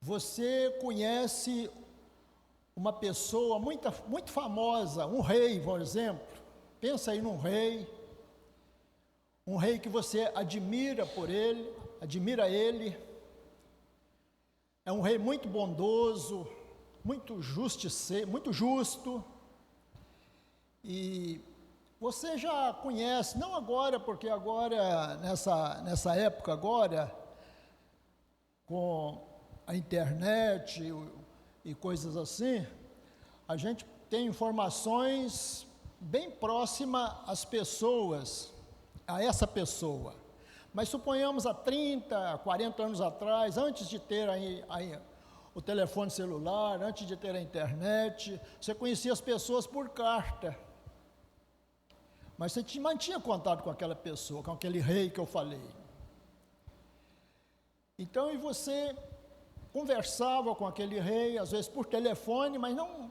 Você conhece uma pessoa muito famosa, um rei, por exemplo. Pensa aí num rei, um rei que você admira ele. É um rei muito bondoso, muito justo. E você já conhece, não agora, porque agora, nessa época agora, com a internet e coisas assim, a gente tem informações bem próximas às pessoas, a essa pessoa. Mas suponhamos há 30, 40 anos atrás, antes de ter o telefone celular, antes de ter a internet, você conhecia as pessoas por carta. Mas você mantinha contato com aquela pessoa, com aquele rei que eu falei. Então, e você conversava com aquele rei, às vezes por telefone, mas não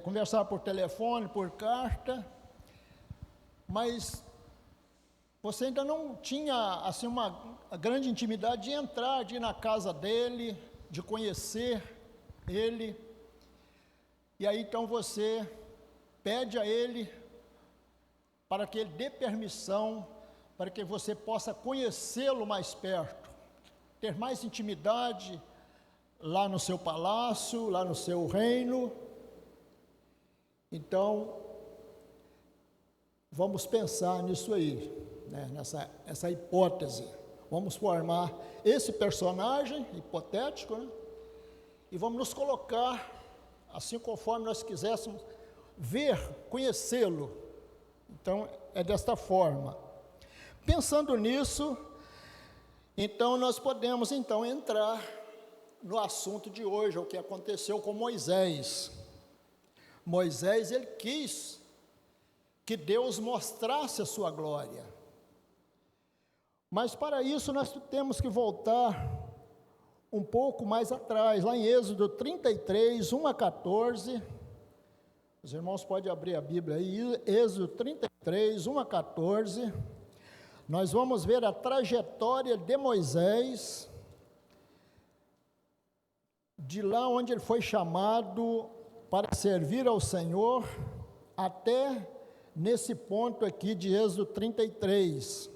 conversava por telefone, por carta, mas você ainda não tinha assim uma grande intimidade de entrar, de ir na casa dele, de conhecer ele. E aí então você pede a ele para que ele dê permissão, para que você possa conhecê-lo mais perto, ter mais intimidade lá no seu palácio, lá no seu reino. Então, vamos pensar nisso aí, né? Nessa hipótese. Vamos formar esse personagem hipotético, né? E vamos nos colocar assim conforme nós quiséssemos ver, conhecê-lo. Então, é desta forma. Pensando nisso, então nós podemos entrar no assunto de hoje, o que aconteceu com Moisés. Moisés, ele quis que Deus mostrasse a sua glória. Mas para isso nós temos que voltar um pouco mais atrás, lá em Êxodo 33, 1 a 14. Os irmãos podem abrir a Bíblia aí, Êxodo 33, 1 a 14. Nós vamos ver a trajetória de Moisés, de lá onde ele foi chamado para servir ao Senhor, até nesse ponto aqui de Êxodo 33.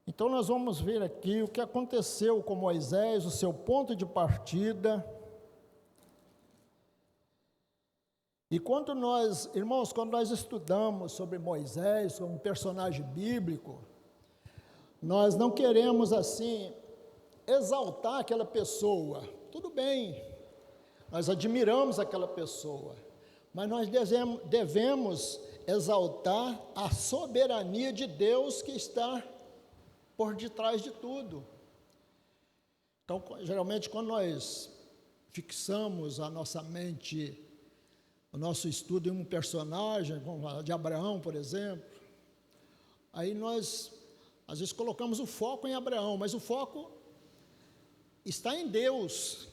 Então nós vamos ver aqui o que aconteceu com Moisés, o seu ponto de partida. E quando nós estudamos sobre Moisés como um personagem bíblico, nós não queremos assim exaltar aquela pessoa. Tudo bem, nós admiramos aquela pessoa, mas nós devemos exaltar a soberania de Deus que está por detrás de tudo. Então, geralmente, quando nós fixamos a nossa mente, o nosso estudo em um personagem, de Abraão, por exemplo, aí nós, às vezes, colocamos o foco em Abraão, mas o foco está em Deus.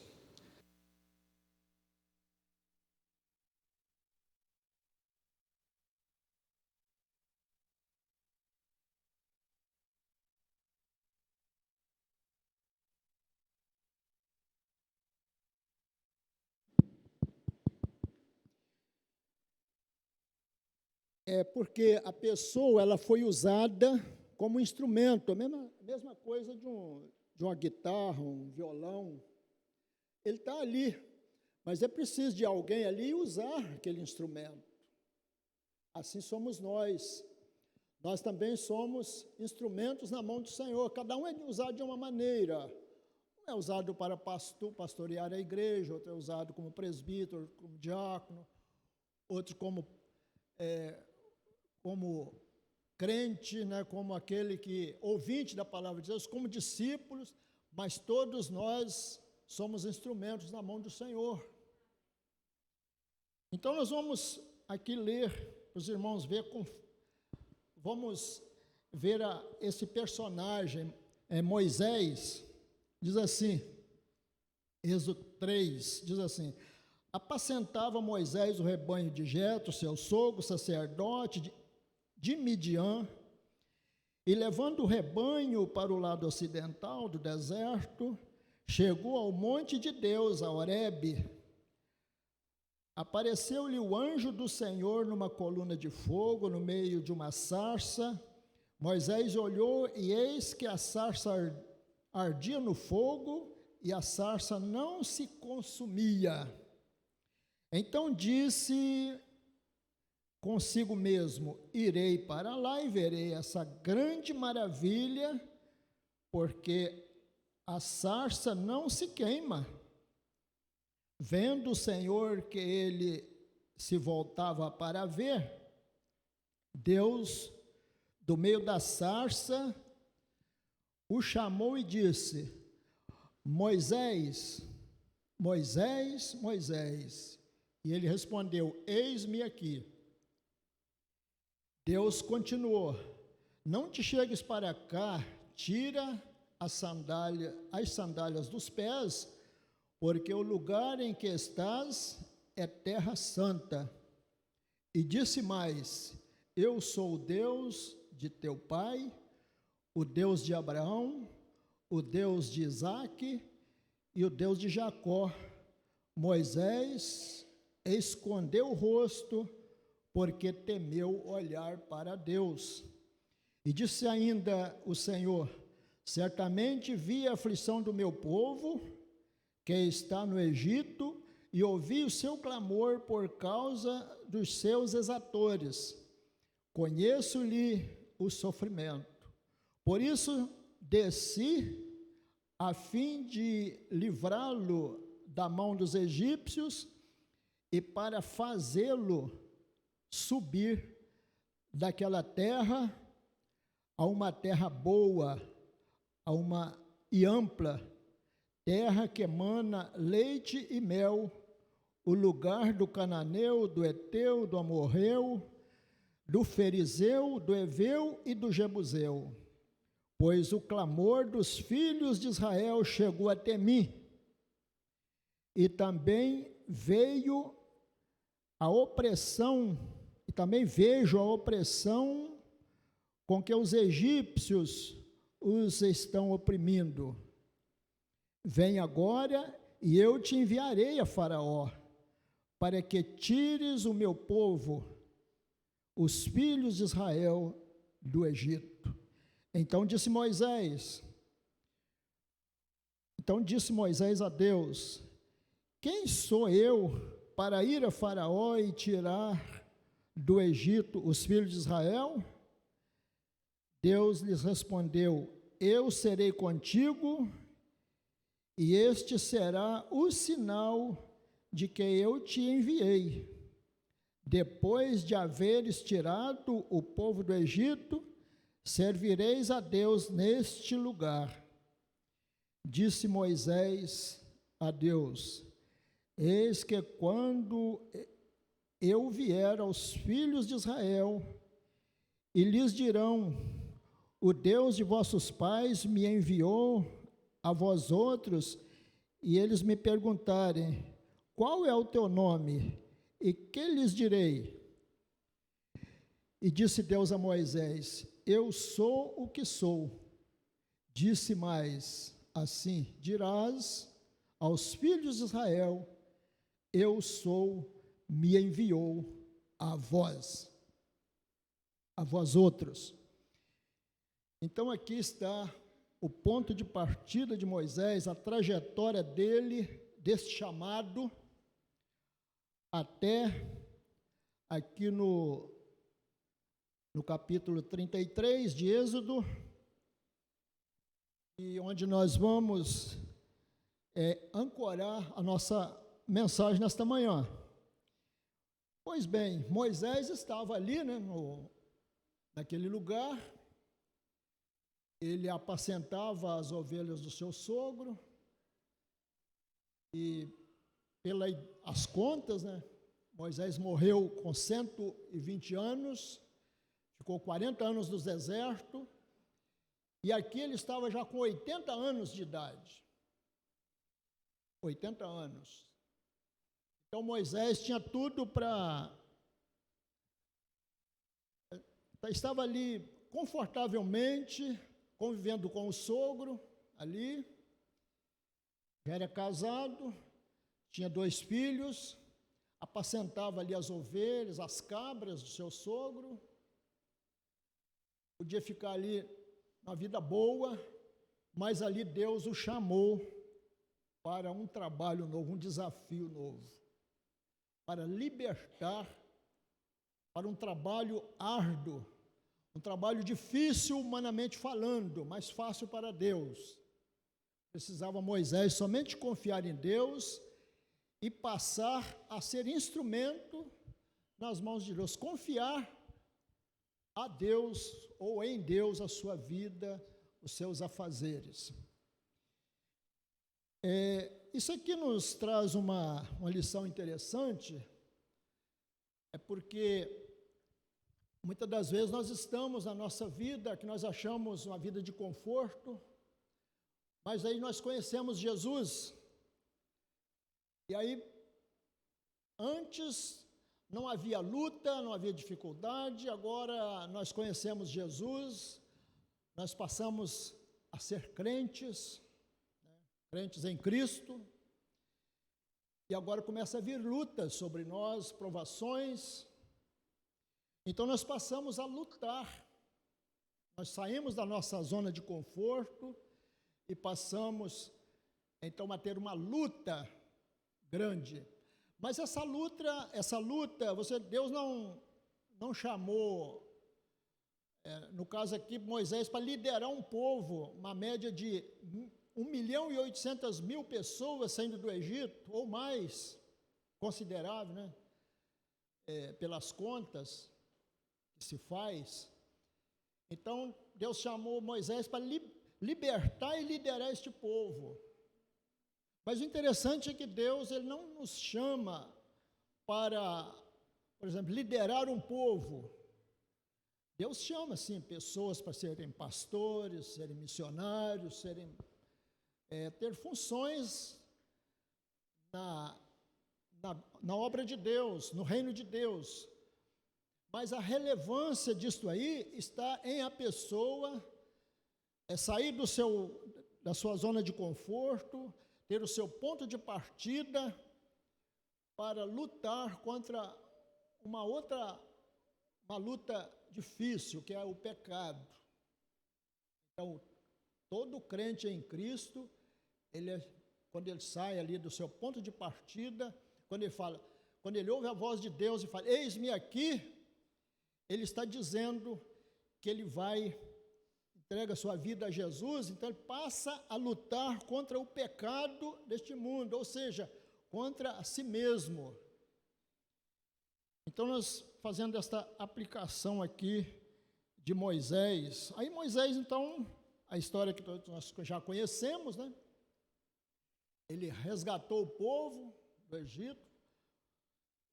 É porque a pessoa, ela foi usada como instrumento, a mesma coisa de uma guitarra, um violão. Ele está ali, mas é preciso de alguém ali usar aquele instrumento. Assim somos nós. Nós também somos instrumentos na mão do Senhor. Cada um é usado de uma maneira. Um é usado para pastorear a igreja, outro é usado como presbítero, como diácono, outro como crente, né, como aquele que, ouvinte da palavra de Deus, como discípulos, mas todos nós somos instrumentos na mão do Senhor. Então nós vamos aqui ler, para os irmãos vamos ver esse personagem, Moisés, diz assim, Êxodo 3, diz assim: apacentava Moisés o rebanho de Jetro, seu sogro, sacerdote de Midian, E levando o rebanho para o lado ocidental do deserto, chegou ao monte de Deus, a Horebe. Apareceu-lhe o anjo do Senhor numa coluna de fogo, no meio de uma sarça. Moisés olhou, e eis que a sarça ardia no fogo, e a sarça não se consumia. Então disse consigo mesmo: irei para lá e verei essa grande maravilha, porque a sarça não se queima. Vendo o Senhor que ele se voltava para ver, Deus, do meio da sarça, o chamou e disse: Moisés, Moisés, Moisés. E ele respondeu: eis-me aqui. Deus continuou: não te chegues para cá, tira as sandálias dos pés, porque o lugar em que estás é terra santa. E disse mais: eu sou o Deus de teu pai, o Deus de Abraão, o Deus de Isaque e o Deus de Jacó. Moisés escondeu o rosto, porque temeu olhar para Deus. E disse ainda o Senhor: certamente vi a aflição do meu povo, que está no Egito, e ouvi o seu clamor por causa dos seus exatores. Conheço-lhe o sofrimento. Por isso desci, a fim de livrá-lo da mão dos egípcios, e para fazê-lo subir daquela terra a uma terra boa, e ampla, terra que emana leite e mel, o lugar do cananeu, do Eteu, do Amorreu, do Ferizeu, do Eveu e do Jebuseu. Pois o clamor dos filhos de Israel chegou até mim, e também vejo a opressão com que os egípcios os estão oprimindo. Vem agora, e eu te enviarei a Faraó, para que tires o meu povo, os filhos de Israel, do Egito. Então disse Moisés a Deus: quem sou eu para ir a Faraó e tirar do Egito os filhos de Israel? Deus lhes respondeu: eu serei contigo, e este será o sinal de que eu te enviei. Depois de haveres tirado o povo do Egito, servireis a Deus neste lugar. Disse Moisés a Deus: eis que quando eu vier aos filhos de Israel, e lhes dirão: o Deus de vossos pais me enviou a vós outros, e eles me perguntarem: qual é o teu nome? E que lhes direi? E disse Deus a Moisés: eu sou o que sou. Disse mais: assim dirás aos filhos de Israel: eu sou, me enviou a vós outros. Então aqui está o ponto de partida de Moisés, a trajetória dele, deste chamado, até aqui no capítulo 33 de Êxodo, e onde nós vamos ancorar a nossa mensagem nesta manhã. Pois bem, Moisés estava ali, naquele lugar. Ele apacentava as ovelhas do seu sogro, e pelas contas, Moisés morreu com 120 anos, ficou 40 anos no deserto, e aqui ele estava já com 80 anos de idade. 80 anos. Então Moisés tinha tudo estava ali confortavelmente, convivendo com o sogro ali, já era casado, tinha 2 filhos, apacentava ali as ovelhas, as cabras do seu sogro, podia ficar ali uma vida boa, mas ali Deus o chamou para um trabalho novo, um desafio novo, para libertar, para um trabalho árduo, um trabalho difícil humanamente falando, mas fácil para Deus. Precisava Moisés somente confiar em Deus e passar a ser instrumento nas mãos de Deus, confiar a Deus ou em Deus a sua vida, os seus afazeres. Isso aqui nos traz uma lição interessante, porque muitas das vezes nós estamos na nossa vida, que nós achamos uma vida de conforto, mas aí nós conhecemos Jesus, e aí antes não havia luta, não havia dificuldade, agora nós conhecemos Jesus, nós passamos a ser crentes, crentes em Cristo, e agora começa a vir lutas sobre nós, provações, então nós passamos a lutar, nós saímos da nossa zona de conforto e passamos então a ter uma luta grande. Mas essa luta, Deus não chamou, no caso aqui, Moisés para liderar um povo, uma média de 1.800.000 pessoas saindo do Egito, ou mais, considerável, né? Pelas contas que se faz. Então, Deus chamou Moisés para libertar e liderar este povo. Mas o interessante é que Deus, Ele não nos chama para, por exemplo, liderar um povo. Deus chama, sim, pessoas para serem pastores, serem missionários, ter funções na obra de Deus, no reino de Deus. Mas a relevância disso aí está em a pessoa sair da sua zona de conforto, ter o seu ponto de partida para lutar contra uma luta difícil, que é o pecado. Então, todo crente em Cristo, quando ele sai ali do seu ponto de partida, quando ele ouve a voz de Deus e fala, eis-me aqui, ele está dizendo que ele entrega sua vida a Jesus, então ele passa a lutar contra o pecado deste mundo, ou seja, contra a si mesmo. Então nós fazendo esta aplicação aqui de Moisés, aí Moisés então, a história que nós já conhecemos, né? Ele resgatou o povo do Egito.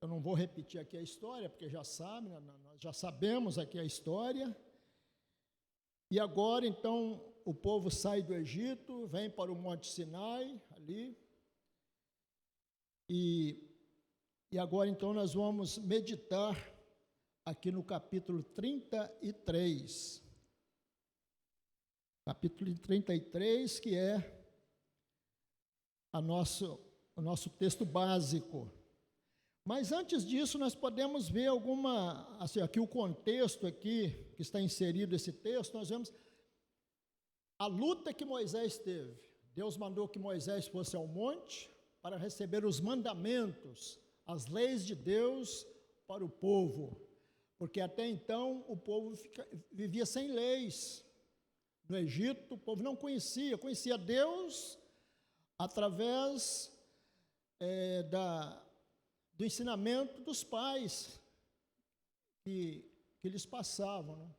Eu não vou repetir aqui a história, porque já sabe, nós já sabemos aqui a história. E agora, então, o povo sai do Egito, vem para o Monte Sinai, ali. E agora, então, nós vamos meditar aqui no capítulo 33. Capítulo 33, que é o nosso texto básico. Mas antes disso, nós podemos ver aqui o contexto aqui, que está inserido esse texto, nós vemos a luta que Moisés teve. Deus mandou que Moisés fosse ao monte para receber os mandamentos, as leis de Deus para o povo, porque até então o povo vivia sem leis. No Egito, o povo não conhecia Deus através do ensinamento dos pais que eles passavam, né?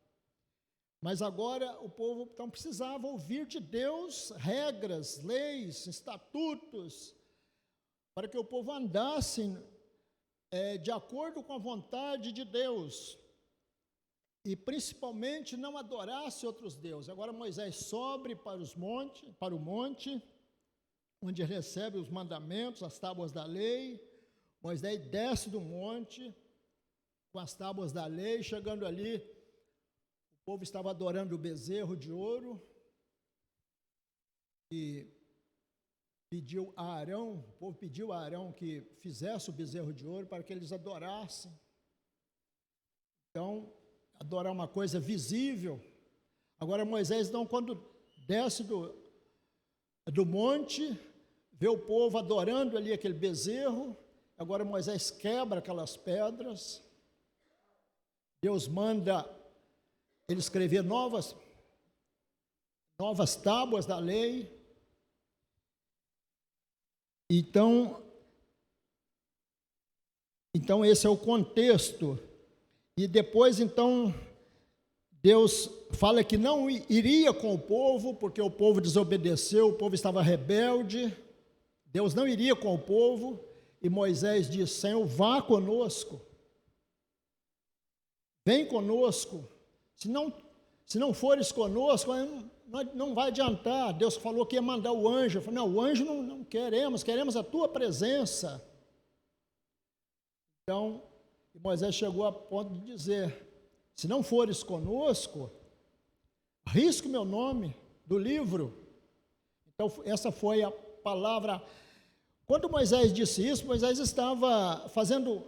Mas agora o povo então precisava ouvir de Deus regras, leis, estatutos, para que o povo andasse de acordo com a vontade de Deus e principalmente não adorasse outros deuses. Agora Moisés sobe para o monte, onde recebe os mandamentos, as tábuas da lei. Moisés desce do monte com as tábuas da lei, chegando ali, o povo estava adorando o bezerro de ouro e o povo pediu a Arão que fizesse o bezerro de ouro para que eles adorassem. Então, adorar uma coisa visível. Agora Moisés, então, quando desce do monte, vê o povo adorando ali aquele bezerro. Agora Moisés quebra aquelas pedras. Deus manda ele escrever novas tábuas da lei. Então esse é o contexto. E depois, então, Deus fala que não iria com o povo, porque o povo desobedeceu, o povo estava rebelde. Deus não iria com o povo. E Moisés diz: Senhor, vá conosco. Vem conosco. Se não fores conosco, não vai adiantar. Deus falou que ia mandar o anjo. Eu falei: não, o anjo não queremos a tua presença. Então, Moisés chegou a ponto de dizer: se não fores conosco, risque o meu nome do livro. Então, essa foi a palavra. Quando Moisés disse isso, Moisés estava fazendo,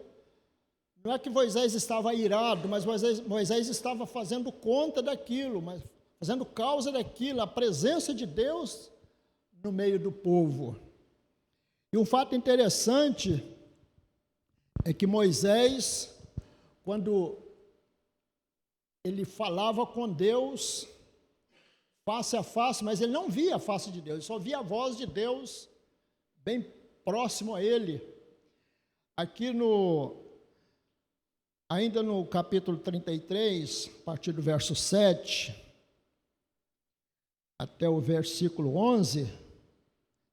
não é que Moisés estava irado, mas Moisés estava fazendo conta daquilo, mas fazendo causa daquilo, a presença de Deus no meio do povo. E um fato interessante é que Moisés, quando ele falava com Deus face a face, mas ele não via a face de Deus, ele só via a voz de Deus bem próximo a ele. Aqui ainda no capítulo 33, a partir do verso 7 até o versículo 11,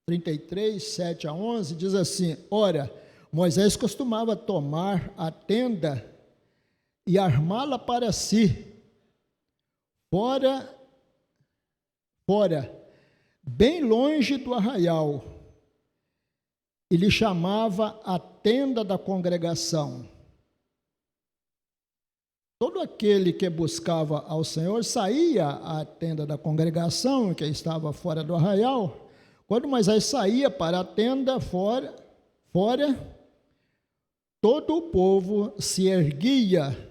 33, 7 a 11, diz assim: Ora, Moisés costumava tomar a tenda e armá-la para si, fora, bem longe do arraial, e lhe chamava a tenda da congregação. Todo aquele que buscava ao Senhor saía à tenda da congregação, que estava fora do arraial. Quando Moisés saía para a tenda fora, todo o povo se erguia,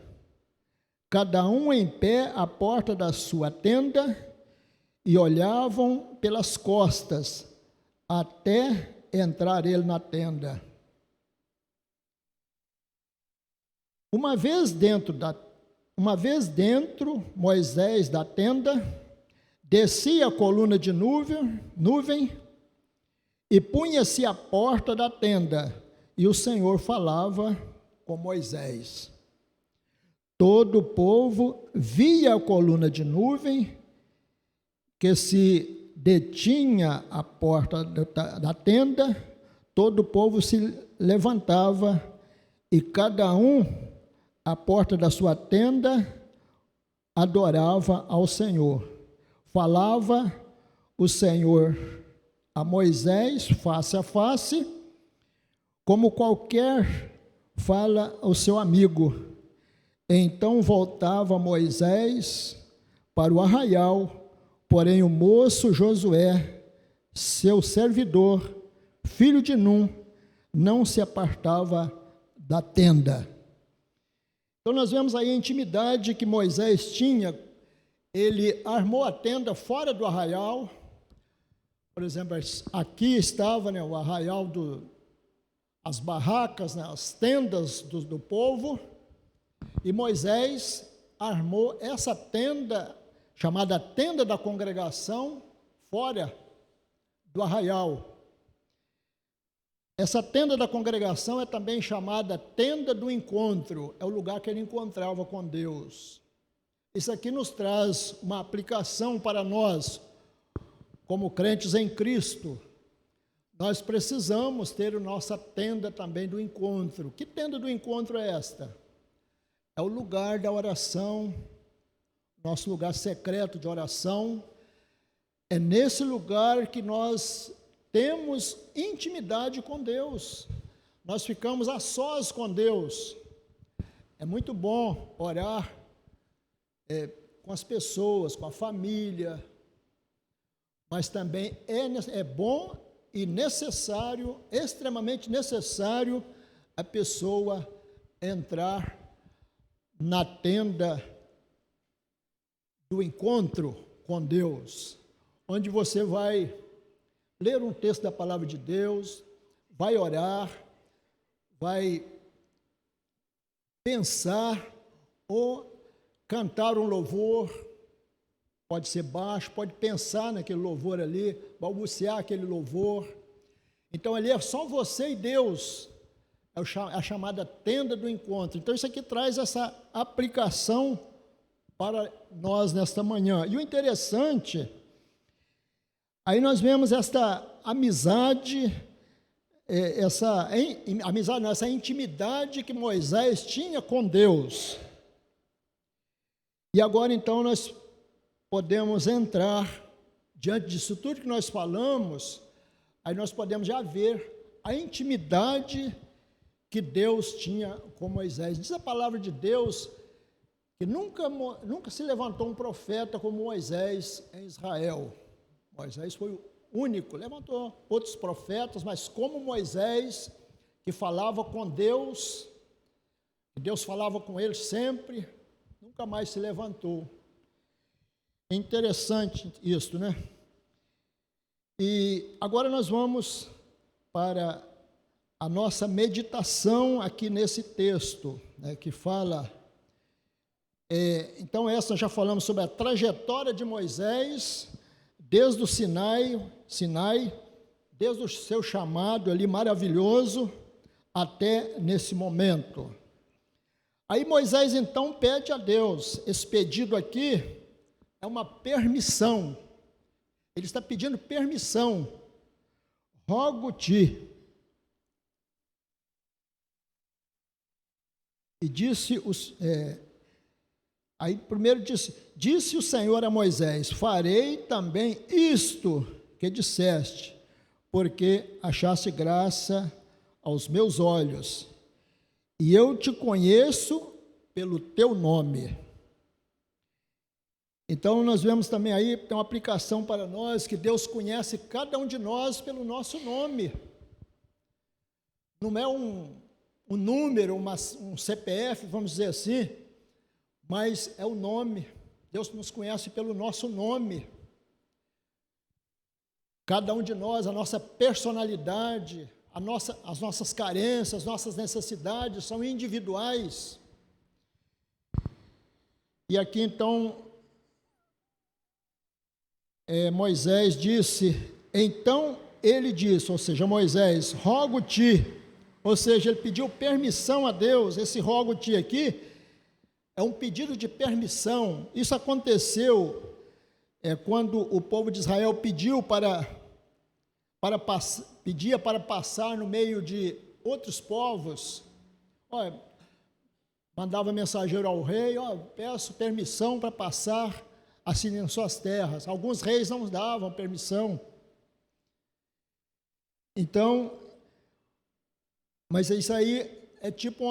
cada um em pé à porta da sua tenda, e olhavam pelas costas, até entrar ele na tenda. Uma vez dentro Moisés da tenda, descia a coluna de nuvem e punha-se à porta da tenda, e o Senhor falava com Moisés. Todo o povo via a coluna de nuvem que se detinha à porta da tenda, todo o povo se levantava e cada um à porta da sua tenda adorava ao Senhor. Falava o Senhor a Moisés face a face, como qualquer fala ao seu amigo. Então voltava Moisés para o arraial, porém o moço Josué, seu servidor, filho de Num, não se apartava da tenda. Então nós vemos aí a intimidade que Moisés tinha. Ele armou a tenda fora do arraial. Por exemplo, aqui estava, o arraial, as barracas, as tendas do povo. E Moisés armou essa tenda, chamada tenda da congregação, fora do arraial. Essa tenda da congregação é também chamada tenda do encontro, é o lugar que ele encontrava com Deus. Isso aqui nos traz uma aplicação para nós, como crentes em Cristo. Nós precisamos ter a nossa tenda também do encontro. Que tenda do encontro é esta? É o lugar da oração, nosso lugar secreto de oração. É nesse lugar que nós temos intimidade com Deus. Nós ficamos a sós com Deus. É muito bom orar com as pessoas, com a família, mas também é bom e necessário, extremamente necessário, a pessoa entrar na tenda do encontro com Deus, onde você vai ler um texto da palavra de Deus, vai orar, vai pensar ou cantar um louvor, pode ser baixo, pode pensar naquele louvor ali, balbuciar aquele louvor. Então ali é só você e Deus, é a chamada tenda do encontro. Então isso aqui traz essa aplicação para nós nesta manhã. E o interessante, aí nós vemos esta amizade, essa intimidade que Moisés tinha com Deus. E agora então nós podemos entrar diante disso tudo que nós falamos, aí nós podemos já ver a intimidade que Deus tinha com Moisés. Diz a palavra de Deus que nunca se levantou um profeta como Moisés em Israel. Moisés foi o único, levantou outros profetas, mas como Moisés, que falava com Deus, que Deus falava com ele sempre, nunca mais se levantou. É interessante isso, né? E agora nós vamos para a nossa meditação aqui nesse texto, né, que fala... então essa já falamos sobre a trajetória de Moisés, desde o Sinai, desde o seu chamado ali maravilhoso, até nesse momento. Aí Moisés então pede a Deus, esse pedido aqui é uma permissão, ele está pedindo permissão, rogo-te. E disse, aí primeiro disse o Senhor a Moisés, farei também isto que disseste, porque achaste graça aos meus olhos, e eu te conheço pelo teu nome. Então nós vemos também aí, tem uma aplicação para nós, que Deus conhece cada um de nós pelo nosso nome. Não é um número, um CPF, vamos dizer assim, mas é o nome. Deus nos conhece pelo nosso nome. Cada um de nós, a nossa personalidade, as nossas carências, as nossas necessidades são individuais. E aqui então, Moisés disse, então ele disse, ou seja, Moisés, rogo-te, ou seja, ele pediu permissão a Deus. Esse rogo-te aqui é um pedido de permissão. Isso aconteceu quando o povo de Israel pedia para passar no meio de outros povos. Mandava mensageiro ao rei, peço permissão para passar assim em suas terras. Alguns reis não davam permissão. Então, mas isso aí é tipo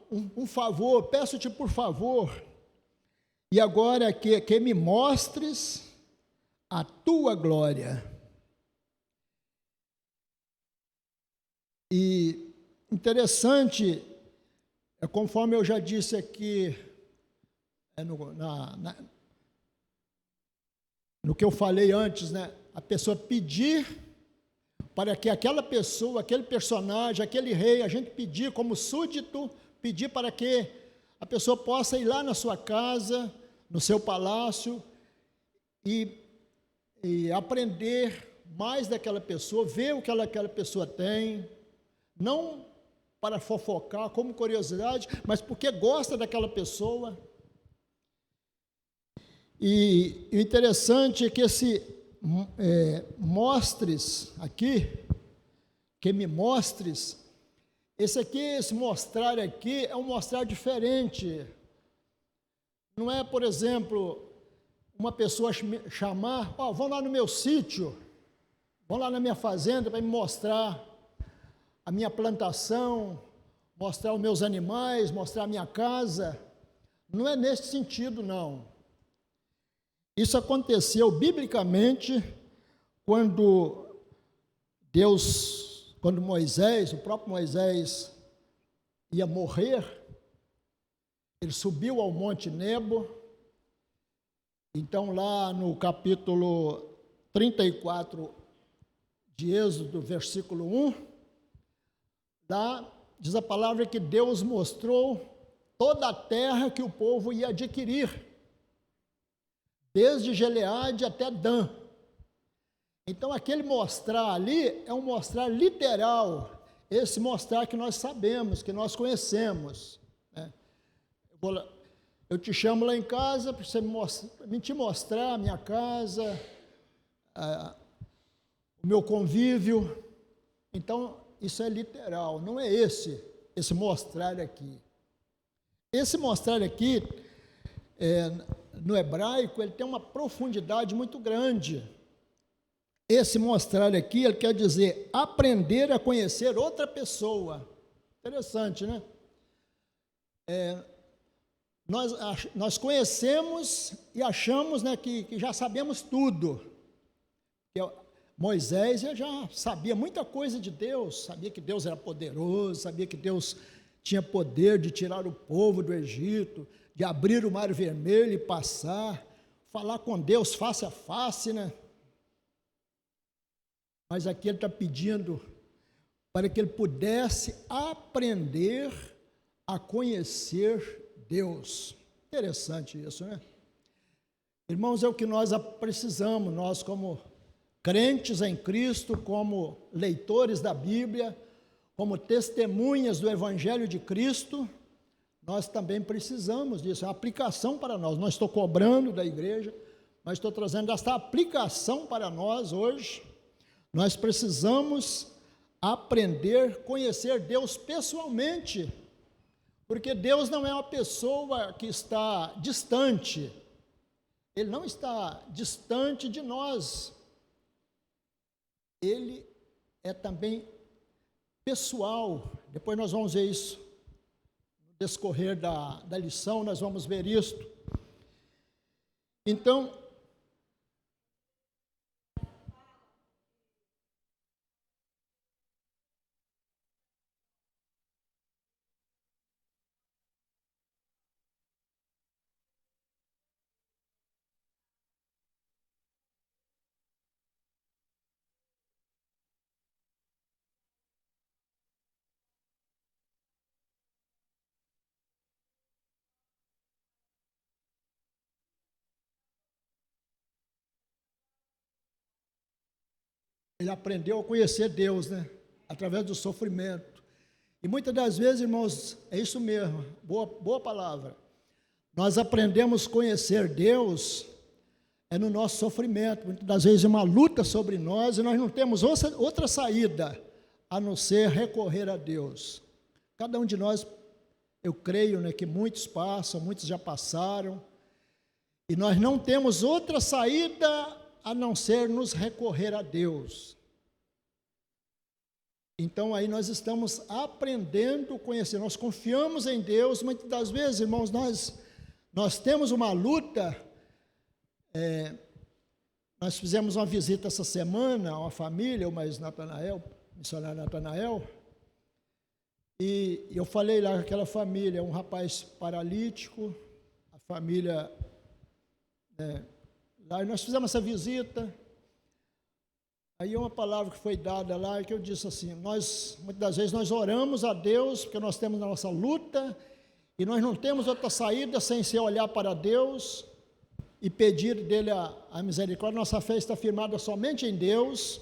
um favor, peço-te por favor, e agora que me mostres a tua glória. E interessante, conforme eu já disse aqui, no que eu falei antes, né? A pessoa pedir para que aquela pessoa, aquele personagem, aquele rei, a gente pedir como súdito, pedir para que a pessoa possa ir lá na sua casa, no seu palácio, e aprender mais daquela pessoa, ver o que aquela pessoa tem, não para fofocar, como curiosidade, mas porque gosta daquela pessoa. E o interessante é que mostres aqui, que me mostres, esse mostrar aqui é um mostrar diferente. Não é, por exemplo, uma pessoa chamar, vão lá no meu sítio, vão lá na minha fazenda para me mostrar a minha plantação, mostrar os meus animais, mostrar a minha casa. Não é nesse sentido, não. Isso aconteceu biblicamente quando Moisés, o próprio Moisés, ia morrer. Ele subiu ao Monte Nebo. Então, lá no capítulo 34 de Êxodo, versículo 1, lá diz a palavra que Deus mostrou toda a terra que o povo ia adquirir, desde Gileade até Dan. Então, aquele mostrar ali é um mostrar literal, esse mostrar que nós sabemos, que nós conhecemos, né? Eu te chamo lá em casa para você te mostrar a minha casa, o meu convívio. Então, isso é literal, não é esse mostrar aqui. Esse mostrar aqui, no hebraico, ele tem uma profundidade muito grande. Esse mostrar aqui, ele quer dizer aprender a conhecer outra pessoa. Interessante, né? Nós conhecemos e achamos, né, que já sabemos tudo. Moisés já sabia muita coisa de Deus, sabia que Deus era poderoso, sabia que Deus tinha poder de tirar o povo do Egito, de abrir o Mar Vermelho e passar, falar com Deus face a face, né? Mas aqui ele está pedindo para que ele pudesse aprender a conhecer Deus. Interessante isso, né? Irmãos, é o que nós precisamos, nós como crentes em Cristo, como leitores da Bíblia, como testemunhas do Evangelho de Cristo, nós também precisamos disso, é uma aplicação para nós. Não estou cobrando da igreja, mas estou trazendo esta aplicação para nós hoje. Nós precisamos aprender a conhecer Deus pessoalmente, porque Deus não é uma pessoa que está distante, Ele não está distante de nós, Ele é também pessoal. Depois nós vamos ver isso, no descorrer da lição, nós vamos ver isto. Então, ele aprendeu a conhecer Deus, né? Através do sofrimento. E muitas das vezes, irmãos, é isso mesmo, boa palavra. Nós aprendemos a conhecer Deus no nosso sofrimento. Muitas das vezes é uma luta sobre nós e nós não temos outra saída a não ser recorrer a Deus. Cada um de nós, eu creio, né, que muitos passam, muitos já passaram, e nós não temos outra saída a não ser nos recorrer a Deus. Então aí nós estamos aprendendo a conhecer, nós confiamos em Deus. Muitas das vezes, irmãos, nós temos uma luta. Nós fizemos uma visita essa semana a uma família, o missionário Natanael, e eu falei lá com aquela família, um rapaz paralítico, a família, lá, e nós fizemos essa visita. Aí uma palavra que foi dada lá, que eu disse assim, muitas das vezes nós oramos a Deus, porque nós temos a nossa luta, e nós não temos outra saída sem ser olhar para Deus e pedir dele a misericórdia. Nossa fé está firmada somente em Deus.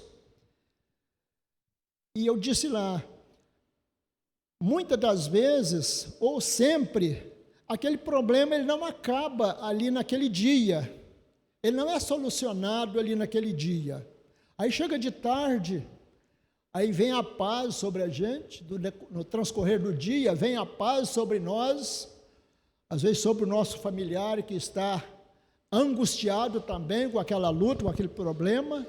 E eu disse lá, muitas das vezes, ou sempre, aquele problema ele não acaba ali naquele dia, ele não é solucionado ali naquele dia. Aí chega de tarde, aí vem a paz sobre a gente, no transcorrer do dia, vem a paz sobre nós, às vezes sobre o nosso familiar que está angustiado também com aquela luta, com aquele problema.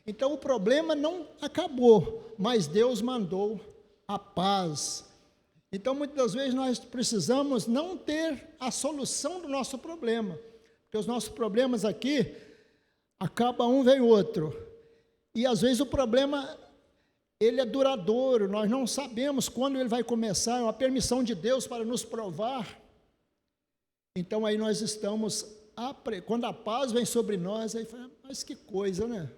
Então o problema não acabou, mas Deus mandou a paz. Então muitas das vezes nós precisamos não ter a solução do nosso problema, porque Porque os nossos problemas aqui, acaba um, vem outro. E às vezes o problema, ele é duradouro, nós não sabemos quando ele vai começar, é uma permissão de Deus para nos provar. Então aí nós estamos, quando a paz vem sobre nós, aí fala, mas que coisa, né?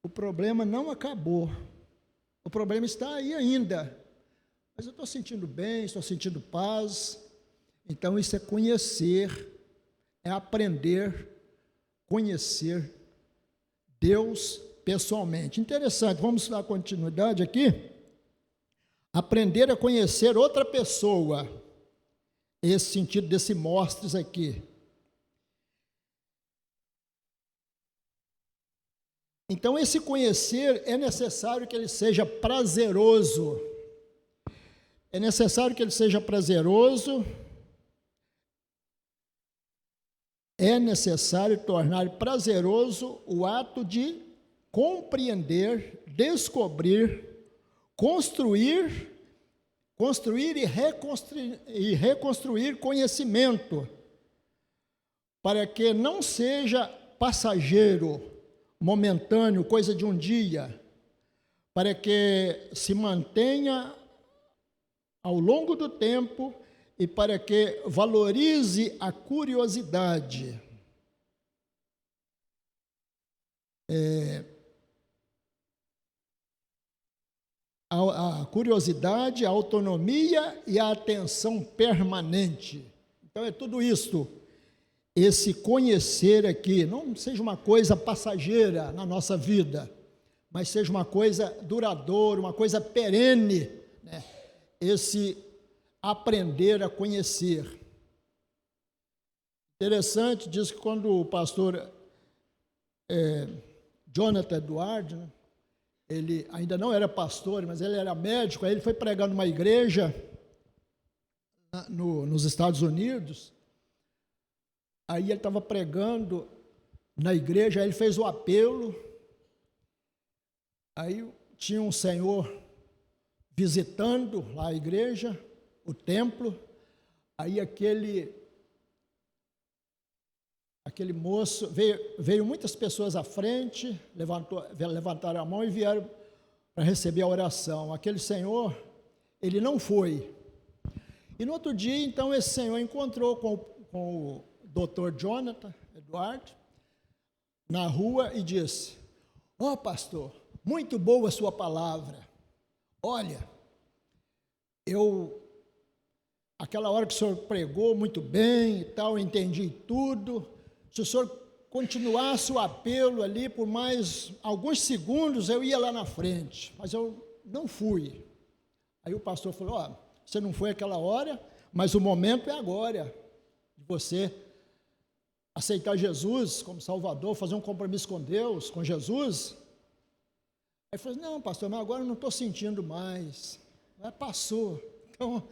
O problema não acabou, o problema está aí ainda, mas eu estou sentindo bem, estou sentindo paz. Então isso é conhecer, é aprender, conhecer Deus pessoalmente. Interessante, vamos dar continuidade aqui. Aprender a conhecer outra pessoa, esse sentido desse mostres aqui. Então, esse conhecer é necessário que ele seja prazeroso. É necessário que ele seja prazeroso. É necessário tornar prazeroso o ato de compreender, descobrir, construir e reconstruir conhecimento, para que não seja passageiro, momentâneo, coisa de um dia, para que se mantenha ao longo do tempo e para que valorize a curiosidade. A curiosidade, a autonomia e a atenção permanente. Então é tudo isto, esse conhecer aqui, não seja uma coisa passageira na nossa vida, mas seja uma coisa duradoura, uma coisa perene, né? Esse aprender a conhecer. Interessante, diz que quando o pastor Jonathan Edwards, né, ele ainda não era pastor, mas ele era médico, aí ele foi pregar numa igreja nos Estados Unidos, aí ele estava pregando na igreja, aí ele fez o apelo, aí tinha um senhor visitando lá a igreja, o templo, aí aquele moço, veio muitas pessoas à frente, levantaram a mão e vieram para receber a oração. Aquele senhor, ele não foi. E no outro dia, então, esse senhor encontrou com o Dr. Jonathan Edwards na rua e disse: ó, pastor, muito boa a sua palavra. Olha, aquela hora que o senhor pregou muito bem e tal, eu entendi tudo. Se o senhor continuasse o apelo ali por mais alguns segundos, eu ia lá na frente, mas eu não fui. Aí o pastor falou: ó, você não foi aquela hora, mas o momento é agora, de você aceitar Jesus como Salvador, fazer um compromisso com Deus, com Jesus. Aí falou: não, pastor, mas agora eu não estou sentindo mais, passou. Então,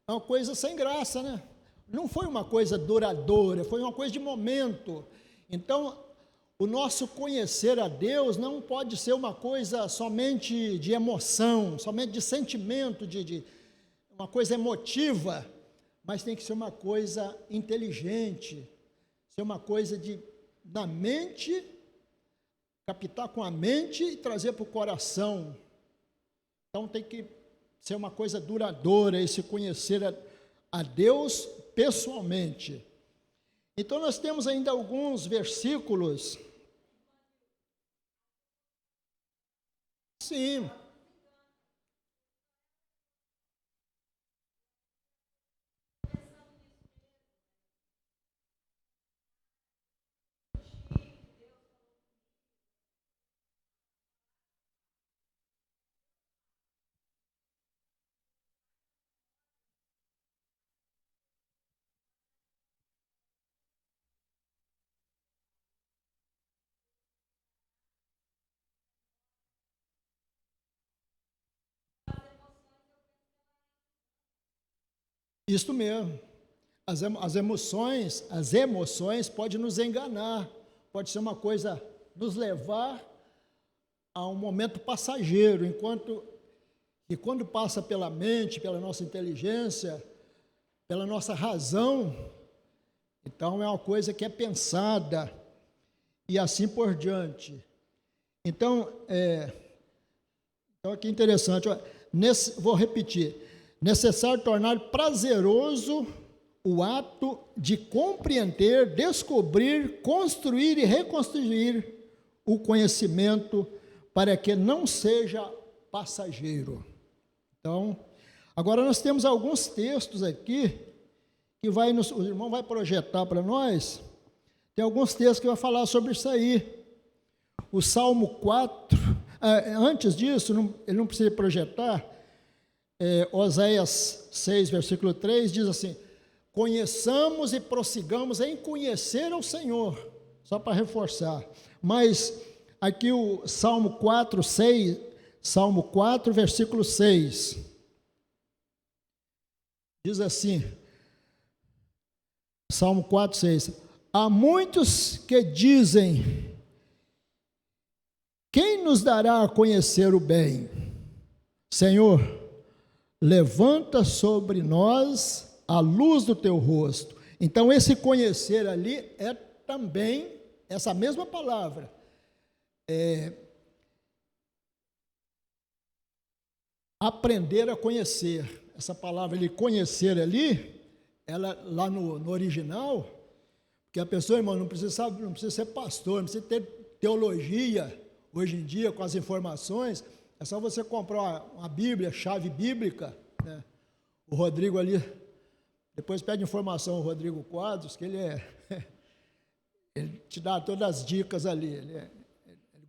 é uma coisa sem graça, né? Não foi uma coisa duradoura, foi uma coisa de momento. Então, o nosso conhecer a Deus não pode ser uma coisa somente de emoção, somente de sentimento, de uma coisa emotiva, mas tem que ser uma coisa inteligente, ser uma coisa da mente, captar com a mente e trazer para o coração. Então, tem que ser uma coisa duradoura, esse conhecer a Deus pessoalmente. Então, nós temos ainda alguns versículos. Sim. Isso mesmo. As emoções podem nos enganar, pode ser uma coisa, nos levar a um momento passageiro, e quando passa pela mente, pela nossa inteligência, pela nossa razão, Então, é uma coisa que é pensada e assim por diante. Então, aqui interessante, ó, vou repetir, necessário tornar prazeroso o ato de compreender, descobrir, construir e reconstruir o conhecimento para que não seja passageiro. Então, agora nós temos alguns textos aqui que o irmão vai projetar para nós. Tem alguns textos que vai falar sobre isso aí. O Salmo 4, antes disso, ele não precisa projetar, Oséias 6, versículo 3, diz assim: conheçamos e prossigamos em conhecer ao Senhor, só para reforçar. Mas aqui o Salmo 4, versículo 6, diz assim, Salmo 4, 6, há muitos que dizem, quem nos dará a conhecer o bem? Senhor, levanta sobre nós a luz do teu rosto. Então, esse conhecer ali é também essa mesma palavra. Aprender a conhecer. Essa palavra ali, conhecer ali, ela lá no original, porque a pessoa, irmão, não precisa ser pastor, não precisa ter teologia. Hoje em dia, com as informações, é só você comprar uma Bíblia, chave bíblica, né? O Rodrigo ali, depois pede informação ao Rodrigo Quadros, que ele te dá todas as dicas ali, ele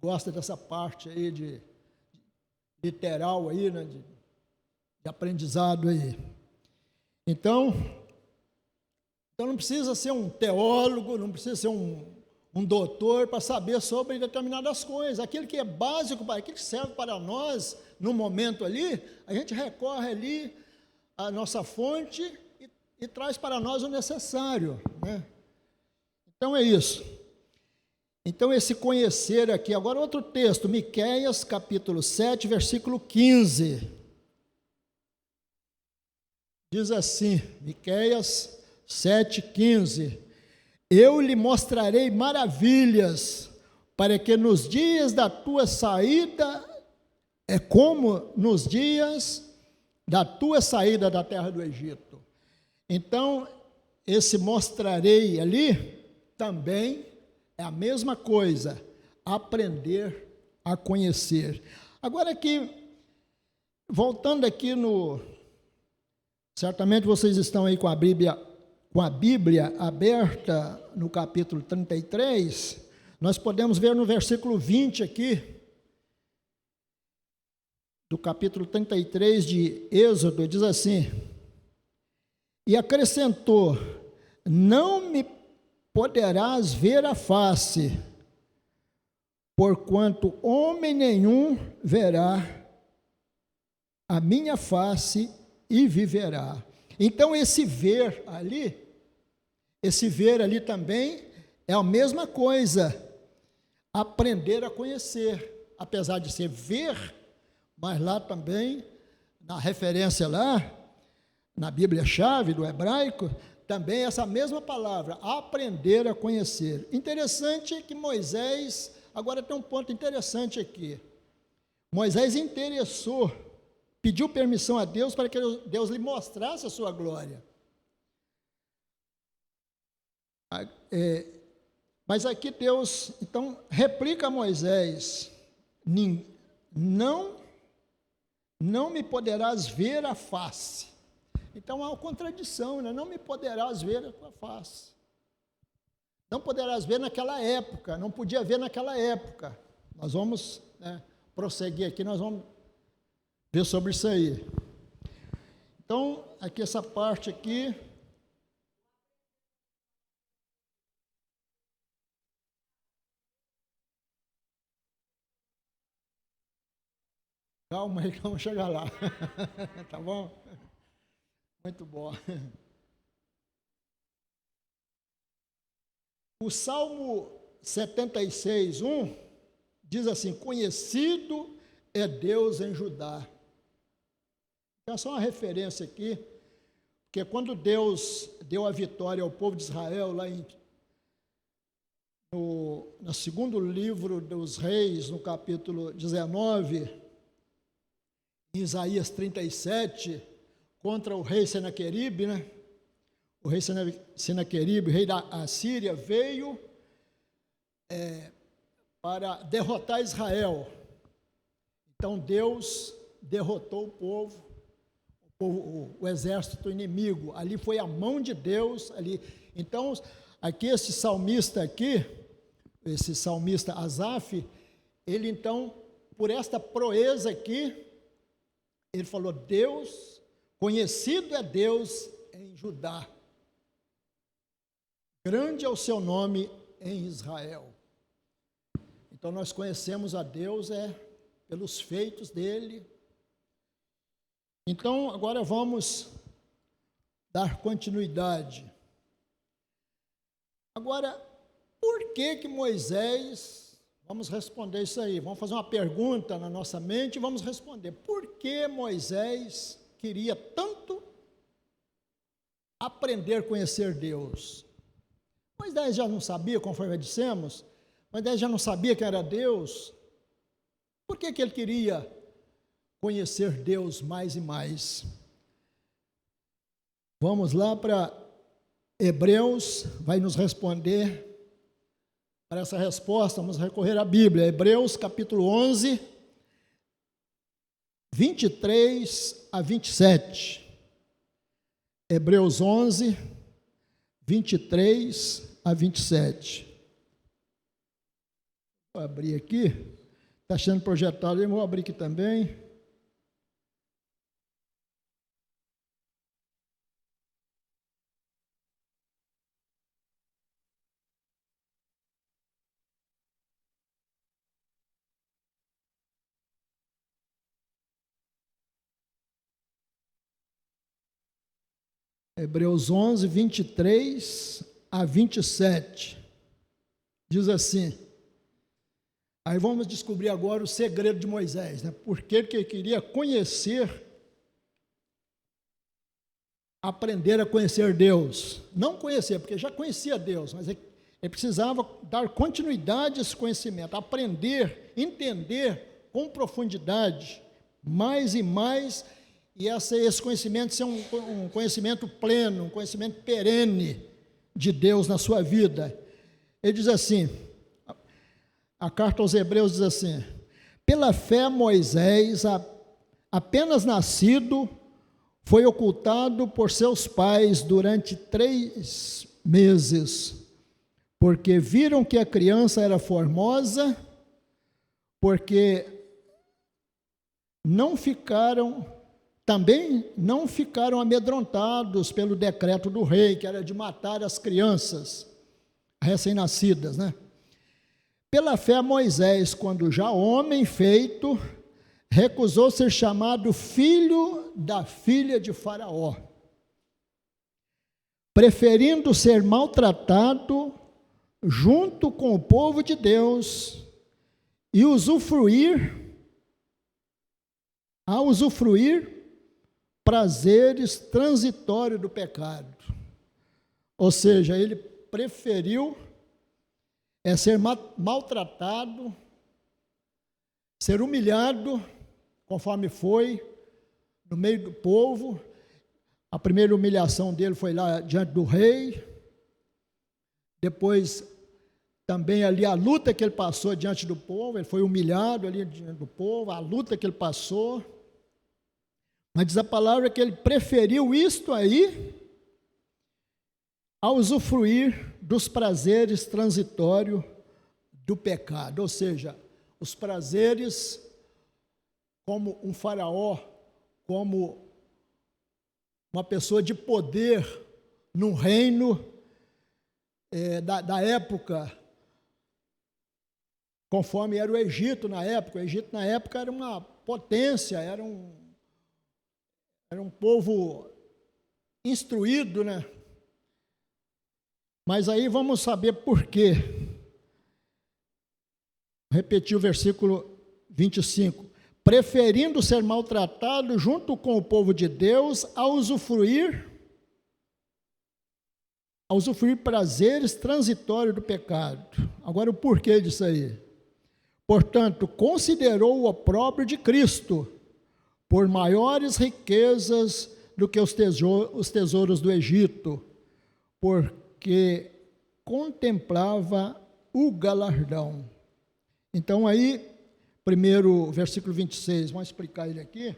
gosta dessa parte aí de literal aí, né, de aprendizado aí. Então não precisa ser um teólogo, não precisa ser um doutor para saber sobre determinadas coisas. Aquilo que é básico, aquilo que serve para nós no momento ali, a gente recorre ali à nossa fonte e traz para nós o necessário, né? Então é isso. Então esse conhecer aqui, agora outro texto, Miqueias capítulo 7, versículo 15. Diz assim, Miqueias 7,15: eu lhe mostrarei maravilhas, para que nos dias da tua saída, como nos dias da tua saída da terra do Egito. Então, esse mostrarei ali, também é a mesma coisa, aprender a conhecer. Agora aqui, voltando aqui certamente vocês estão aí com a Bíblia aberta no capítulo 33, nós podemos ver no versículo 20 aqui, do capítulo 33 de Êxodo, diz assim, e acrescentou, não me poderás ver a face, porquanto homem nenhum verá a minha face e viverá. Então esse ver ali também é a mesma coisa, aprender a conhecer, apesar de ser ver, mas lá também, na referência lá, na Bíblia-chave do hebraico, também essa mesma palavra, aprender a conhecer. Interessante que Moisés, agora tem um ponto interessante aqui, Moisés pediu permissão a Deus para que Deus lhe mostrasse a sua glória. Mas aqui Deus, então, replica a Moisés, não me poderás ver a face. Então há uma contradição, né? Não me poderás ver a tua face. Não poderás ver naquela época, não podia ver naquela época. Nós vamos prosseguir aqui, nós vamos ver sobre isso aí. Então, aqui essa parte aqui. Calma aí, vamos chegar lá. Tá bom? Muito bom. O Salmo 76:1 diz assim, conhecido é Deus em Judá. É só uma referência aqui, Porque quando Deus deu a vitória ao povo de Israel, lá no segundo livro dos Reis, no capítulo 19, em Isaías 37, contra o rei Senaqueribe, né? O rei Senaqueribe, rei da Assíria, veio para derrotar Israel. Então Deus derrotou o exército inimigo. Ali foi a mão de Deus. Ali. Então, aqui esse salmista Asaf, ele então, por esta proeza aqui, ele falou: Deus, conhecido é Deus em Judá, grande é o seu nome em Israel. Então nós conhecemos a Deus pelos feitos dele. Então agora vamos dar continuidade. Agora, por que Moisés, vamos responder isso aí, vamos fazer uma pergunta na nossa mente e vamos responder. Por que Moisés queria tanto aprender a conhecer Deus? Moisés já não sabia, conforme dissemos, Moisés já não sabia que era Deus. Por que ele queria conhecer Deus mais e mais? Vamos lá para Hebreus, vai nos responder. Para essa resposta, vamos recorrer à Bíblia. Hebreus capítulo 11, 23 a 27. Hebreus 11, 23 a 27. Vou abrir aqui. Está sendo projetado, eu vou abrir aqui também. Hebreus 11, 23 a 27. Diz assim. Aí vamos descobrir agora o segredo de Moisés, né? Por que ele queria aprender a conhecer Deus. Não conhecer, porque já conhecia Deus, mas ele precisava dar continuidade a esse conhecimento, aprender, entender com profundidade, mais e mais, e esse conhecimento ser um conhecimento pleno, um conhecimento perene de Deus na sua vida. Ele diz assim, a carta aos Hebreus diz assim: pela fé Moisés, apenas nascido, foi ocultado por seus pais durante 3 meses, porque viram que a criança era formosa, porque também não ficaram amedrontados pelo decreto do rei, que era de matar as crianças recém-nascidas, né? Pela fé, Moisés, quando já homem feito, recusou ser chamado filho da filha de Faraó, preferindo ser maltratado junto com o povo de Deus e usufruir prazeres transitórios do pecado. Ou seja, ele preferiu ser maltratado, ser humilhado, conforme foi no meio do povo. A primeira humilhação dele foi lá diante do rei. Depois, também ali a luta que ele passou diante do povo, ele foi humilhado ali diante do povo, a luta que ele passou. Mas diz a palavra que ele preferiu isto aí a usufruir dos prazeres transitórios do pecado, ou seja, os prazeres como um faraó, como uma pessoa de poder num reino da época, conforme era o Egito na época. O Egito na época era uma potência, era um povo instruído, né? Mas aí vamos saber por quê. Vou repetir o versículo 25. Preferindo ser maltratado junto com o povo de Deus a usufruir a usufruir prazeres transitórios do pecado. Agora, o porquê disso aí? Portanto, considerou o opróbrio de Cristo por maiores riquezas do que os tesouros do Egito, porque contemplava o galardão. Então aí, primeiro versículo 26, vamos explicar ele aqui.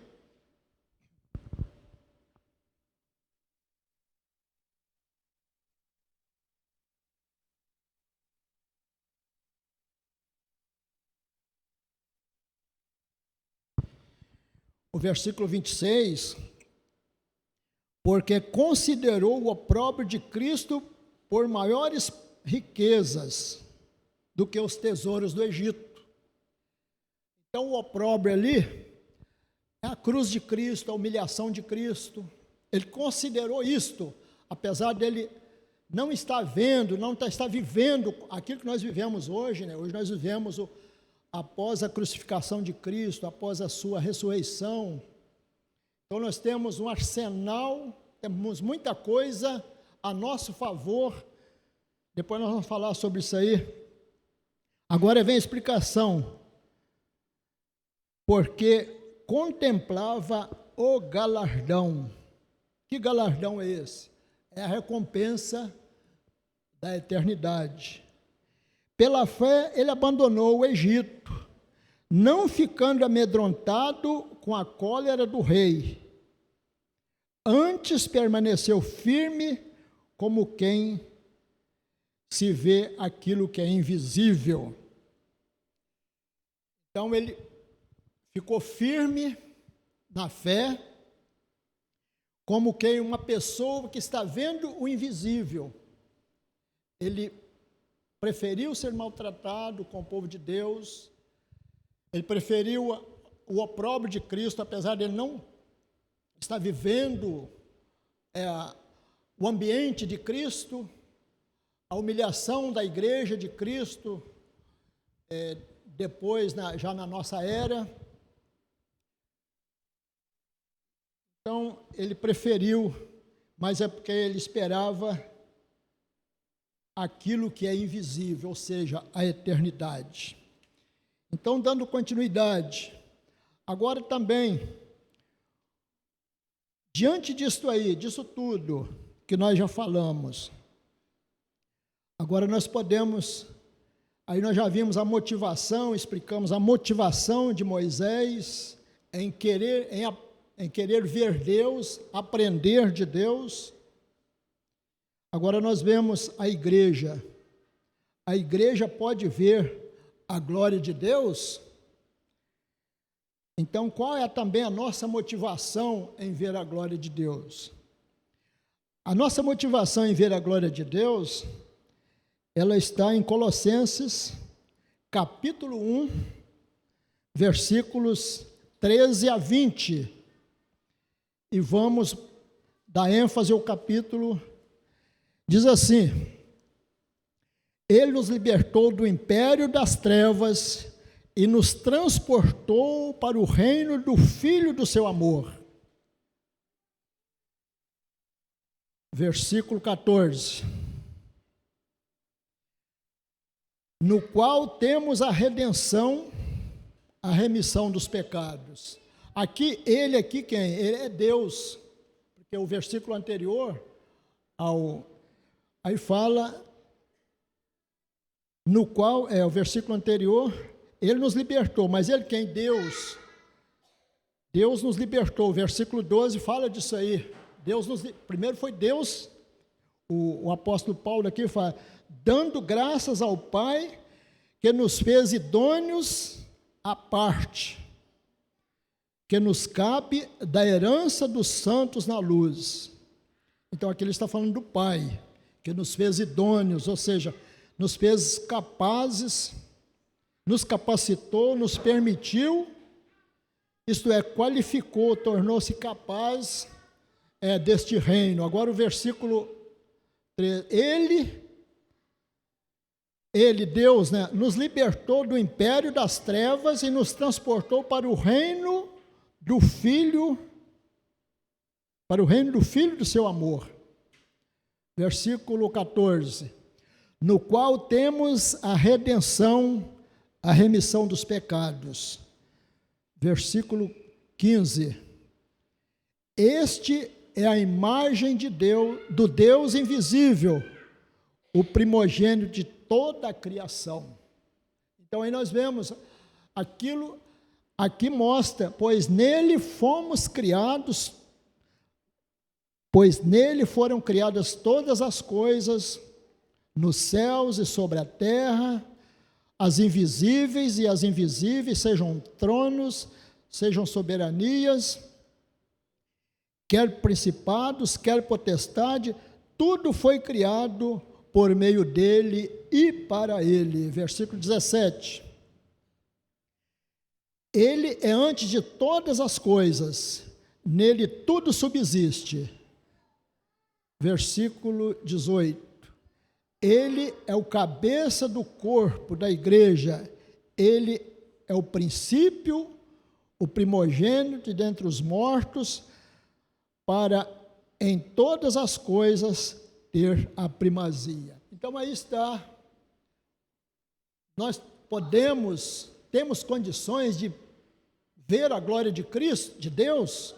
O versículo 26, porque considerou o opróbrio de Cristo por maiores riquezas do que os tesouros do Egito. Então, o opróbrio ali é a cruz de Cristo, a humilhação de Cristo. Ele considerou isto, apesar dele não estar vendo, não estar vivendo aquilo que nós vivemos hoje, né? Hoje nós vivemos após a crucificação de Cristo, após a sua ressurreição. Então, nós temos um arsenal, temos muita coisa a nosso favor. Depois nós vamos falar sobre isso aí. Agora vem a explicação. Porque contemplava o galardão. Que galardão é esse? É a recompensa da eternidade. Pela fé, ele abandonou o Egito, não ficando amedrontado com a cólera do rei. Antes permaneceu firme como quem se vê aquilo que é invisível. Então, ele ficou firme na fé, como quem uma pessoa que está vendo o invisível. Ele preferiu ser maltratado com o povo de Deus, ele preferiu o opróbrio de Cristo, apesar de ele não estar vivendo o ambiente de Cristo, a humilhação da igreja de Cristo, depois, já na nossa era. Então, ele preferiu, mas é porque ele esperava aquilo que é invisível, ou seja, a eternidade. Então, dando continuidade, agora também, diante disso tudo que nós já falamos, agora nós podemos, aí nós já vimos a motivação, explicamos a motivação de Moisés em querer ver Deus, aprender de Deus. Agora nós vemos a igreja. A igreja pode ver a glória de Deus? Então, qual é também a nossa motivação em ver a glória de Deus? A nossa motivação em ver a glória de Deus, ela está em Colossenses, capítulo 1, versículos 13 a 20. E vamos dar ênfase ao capítulo. Diz assim: Ele nos libertou do império das trevas e nos transportou para o reino do Filho do seu amor. Versículo 14. No qual temos a redenção, a remissão dos pecados. Aqui, quem? Ele é Deus. Porque o versículo anterior, aí fala, no qual, o versículo anterior, ele nos libertou, mas ele quem? Deus. Deus nos libertou. O versículo 12 fala disso aí. Primeiro foi Deus, o apóstolo Paulo aqui fala, dando graças ao Pai, que nos fez idôneos à parte, que nos cabe da herança dos santos na luz. Então aqui ele está falando do Pai, que nos fez idôneos, ou seja, nos fez capazes, nos capacitou, nos permitiu, isto é, qualificou, tornou-se capaz deste reino. Agora o versículo 3, Ele, Deus, nos libertou do império das trevas e nos transportou para o reino do Filho, do seu amor. versículo 14, no qual temos a redenção, a remissão dos pecados. Versículo 15, este é a imagem de Deus, do Deus invisível, o primogênito de toda a criação. Então aí nós vemos aquilo, aqui mostra, pois nele foram criadas todas as coisas, nos céus e sobre a terra, as invisíveis e as invisíveis, sejam tronos, sejam soberanias, quer principados, quer potestade, tudo foi criado por meio dele e para ele. Versículo 17. Ele é antes de todas as coisas, nele tudo subsiste. Versículo 18. Ele é o cabeça do corpo da igreja, ele é o princípio, o primogênito de dentre os mortos, para em todas as coisas ter a primazia. Então aí está, nós temos condições de ver a glória de Cristo, de Deus,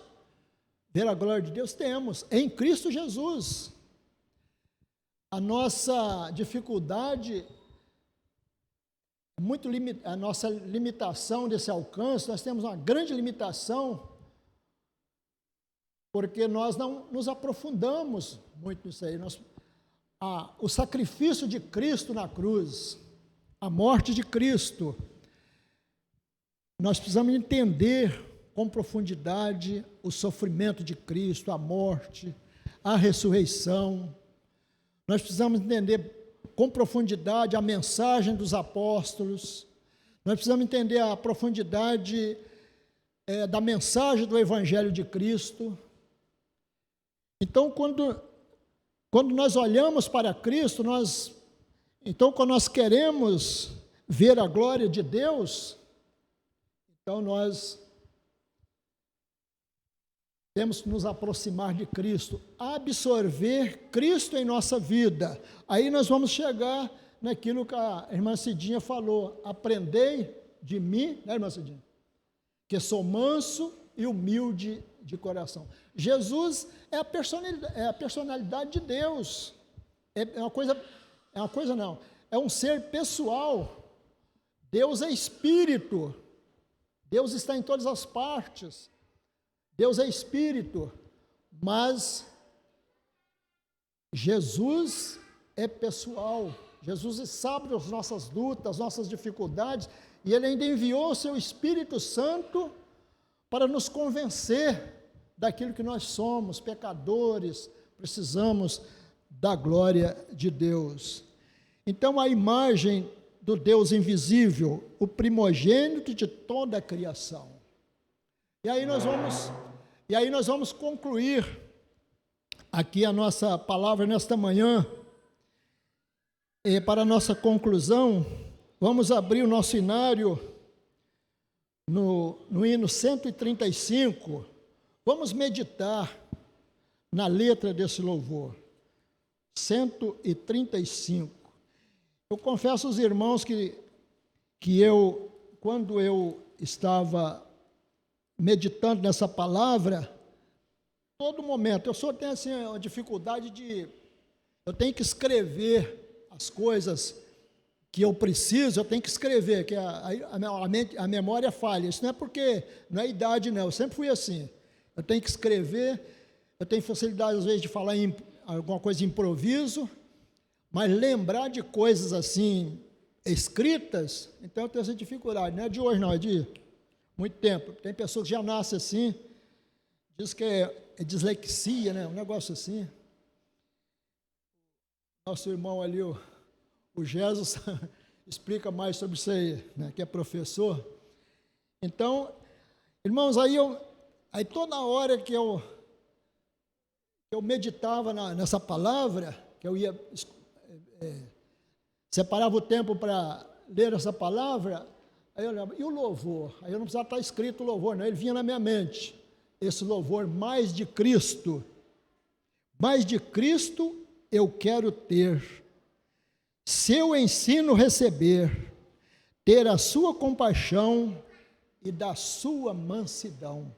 ver a glória de Deus, temos, em Cristo Jesus. A nossa dificuldade, a nossa limitação desse alcance, nós temos uma grande limitação, porque nós não nos aprofundamos muito nisso aí. O sacrifício de Cristo na cruz, a morte de Cristo, nós precisamos entender com profundidade o sofrimento de Cristo, a morte, a ressurreição. Nós precisamos entender com profundidade a mensagem dos apóstolos. Nós precisamos entender a profundidade da mensagem do Evangelho de Cristo. Então, quando nós olhamos para Cristo, quando nós queremos ver a glória de Deus, então nós temos que nos aproximar de Cristo, absorver Cristo em nossa vida. Aí nós vamos chegar naquilo que a irmã Cidinha falou, aprendei de mim, né, irmã Cidinha? Que sou manso e humilde de coração. Jesus é a personalidade de Deus, é um ser pessoal. Deus é espírito, Deus está em todas as partes, Deus é espírito, mas Jesus é pessoal. Jesus sabe das nossas lutas, das nossas dificuldades, e Ele ainda enviou o Seu Espírito Santo para nos convencer daquilo que nós somos, pecadores, precisamos da glória de Deus. Então, a imagem do Deus invisível, o primogênito de toda a criação. E aí nós vamos concluir aqui a nossa palavra nesta manhã. E para a nossa conclusão, vamos abrir o nosso inário no hino 135. Vamos meditar na letra desse louvor. 135. Eu confesso aos irmãos que quando eu estava meditando nessa palavra, todo momento, eu tenho assim, uma dificuldade eu tenho que escrever as coisas que eu preciso, eu tenho que escrever, que a memória falha. Isso não é idade, não, eu sempre fui assim. Eu tenho que escrever, eu tenho facilidade às vezes de falar em alguma coisa de improviso, mas lembrar de coisas assim, escritas, então eu tenho essa dificuldade. Não é de hoje não, é de muito tempo. Tem pessoas que já nascem assim, diz que é dislexia, né? Um negócio assim. Nosso irmão ali, o Jesus, explica mais sobre isso aí, né? Que é professor. Então, irmãos, aí toda hora que eu meditava nessa palavra, que eu ia separava o tempo para ler essa palavra, aí eu olhava, e o louvor? Aí eu não precisava estar escrito o louvor, não, ele vinha na minha mente, esse louvor, mais de Cristo eu quero ter, seu ensino receber, ter a sua compaixão e da sua mansidão.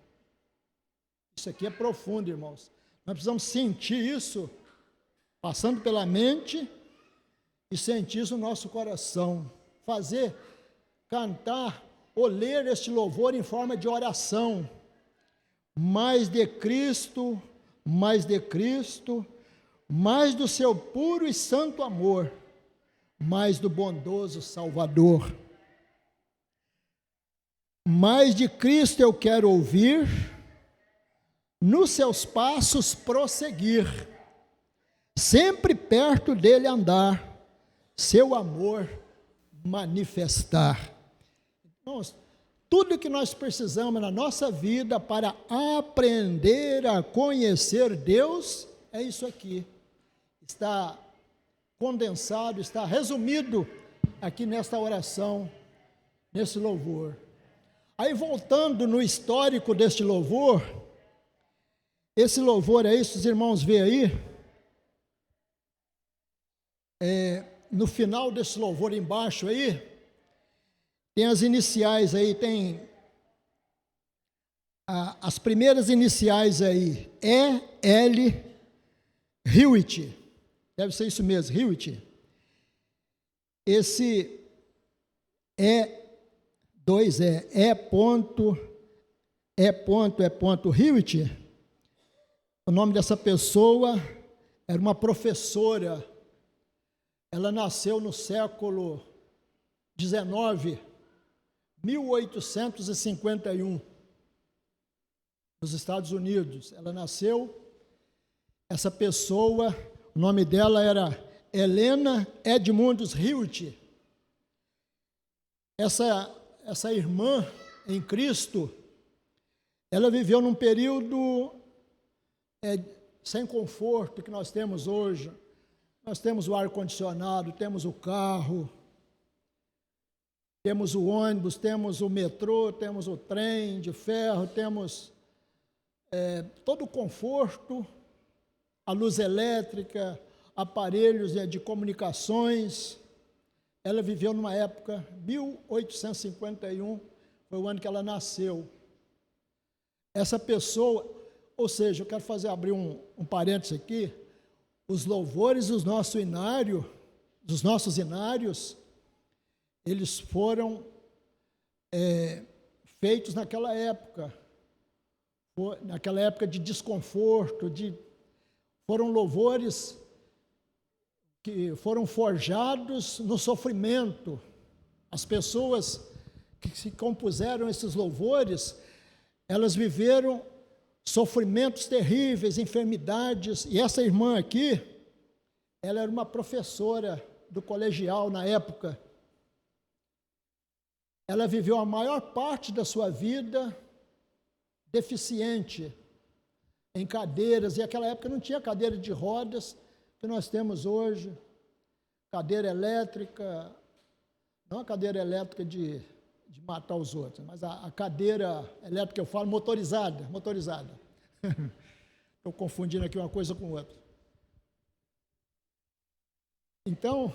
Isso aqui é profundo, irmãos. Nós precisamos sentir isso, passando pela mente, e sentir isso no nosso coração. Fazer, cantar ou ler este louvor em forma de oração. Mais de Cristo, mais de Cristo, mais do seu puro e santo amor, mais do bondoso Salvador. Mais de Cristo eu quero ouvir, nos seus passos prosseguir, sempre perto dele andar, seu amor manifestar. Irmãos, tudo que nós precisamos na nossa vida para aprender a conhecer Deus é isso aqui. Está condensado, está resumido aqui nesta oração, nesse louvor. Aí, voltando no histórico deste louvor, esse louvor aí, se os irmãos verem aí, no final desse louvor embaixo aí, tem as iniciais aí, tem as primeiras iniciais aí, E-L, Hewitt, deve ser isso mesmo, Hewitt. Esse Hewitt, o nome dessa pessoa era uma professora, ela nasceu no século XIX, 1851, nos Estados Unidos. Ela nasceu, essa pessoa, o nome dela era Helena Edmunds Hewitt. Essa irmã em Cristo, ela viveu num período sem conforto que nós temos hoje. Nós temos o ar-condicionado, temos o carro, temos o ônibus, temos o metrô, temos o trem de ferro, temos todo o conforto, a luz elétrica, aparelhos de comunicações. Ela viveu numa época, 1851, foi o ano que ela nasceu. Essa pessoa, ou seja, eu quero abrir um parênteses aqui, os louvores dos nossos inários, eles foram feitos naquela época de desconforto, foram louvores que foram forjados no sofrimento. As pessoas que se compuseram esses louvores, elas viveram sofrimentos terríveis, enfermidades, e essa irmã aqui, ela era uma professora do colegial na época. Ela viveu a maior parte da sua vida deficiente, em cadeiras, e naquela época não tinha cadeira de rodas que nós temos hoje, cadeira elétrica, não a cadeira elétrica de matar os outros, mas a cadeira elétrica que eu falo, motorizada. Estou confundindo aqui uma coisa com outra. Então,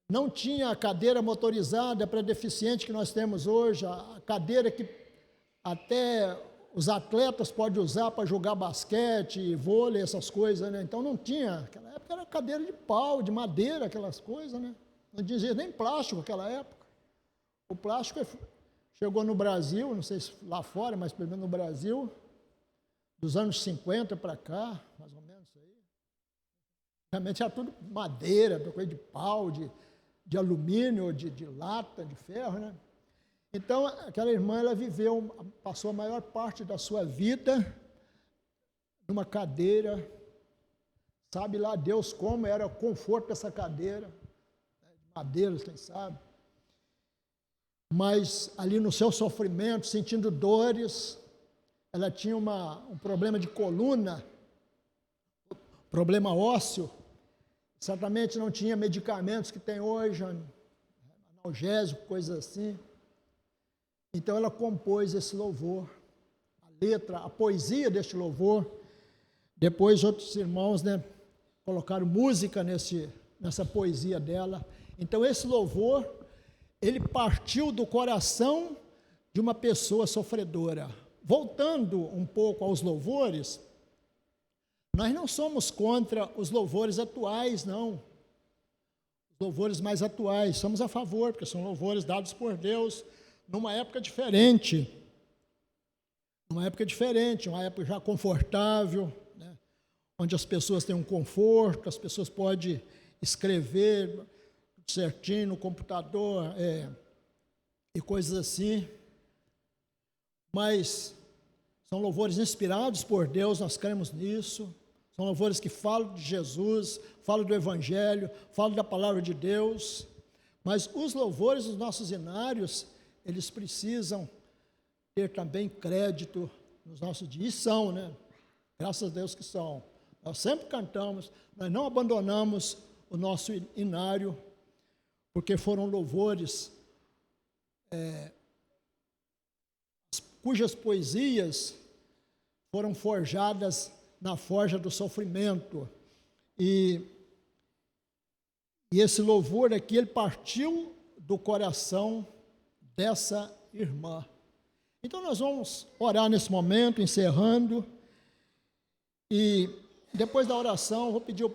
não tinha a cadeira motorizada para deficiente que nós temos hoje, a cadeira que até os atletas podem usar para jogar basquete, vôlei, essas coisas, né? Então não tinha, naquela época era cadeira de pau, de madeira, aquelas coisas, né? Não tinha nem plástico naquela época. O plástico chegou no Brasil, não sei se lá fora, mas pelo menos no Brasil, dos anos 50 para cá, mais ou menos isso aí. Realmente era tudo madeira, coisa de pau, de alumínio, de lata, de ferro, né? Então, aquela irmã, ela passou a maior parte da sua vida numa cadeira, sabe lá Deus como era o conforto dessa cadeira, de madeira, quem sabe. Mas ali no seu sofrimento, sentindo dores, ela tinha um problema de coluna, problema ósseo, certamente não tinha medicamentos que tem hoje, analgésico, coisas assim. Então ela compôs esse louvor, a letra, a poesia deste louvor, Depois outros irmãos, né, colocaram música nessa poesia dela. Então esse louvor, ele partiu do coração de uma pessoa sofredora. Voltando um pouco aos louvores, nós não somos contra os louvores atuais, não. Os louvores mais atuais, somos a favor, porque são louvores dados por Deus numa época diferente. Uma época já confortável, né? Onde as pessoas têm um conforto, as pessoas podem escrever certinho no computador e coisas assim. Mas são louvores inspirados por Deus, nós cremos nisso. São louvores que falam de Jesus, falam do Evangelho, falam da palavra de Deus. Mas os louvores dos nossos hinários, eles precisam ter também crédito nos nossos dias. E são, né? Graças a Deus que são. Nós sempre cantamos, nós não abandonamos o nosso hinário, porque foram louvores cujas poesias foram forjadas na forja do sofrimento. E esse louvor aqui, ele partiu do coração dessa irmã. Então nós vamos orar nesse momento, encerrando. E depois da oração, eu vou pedir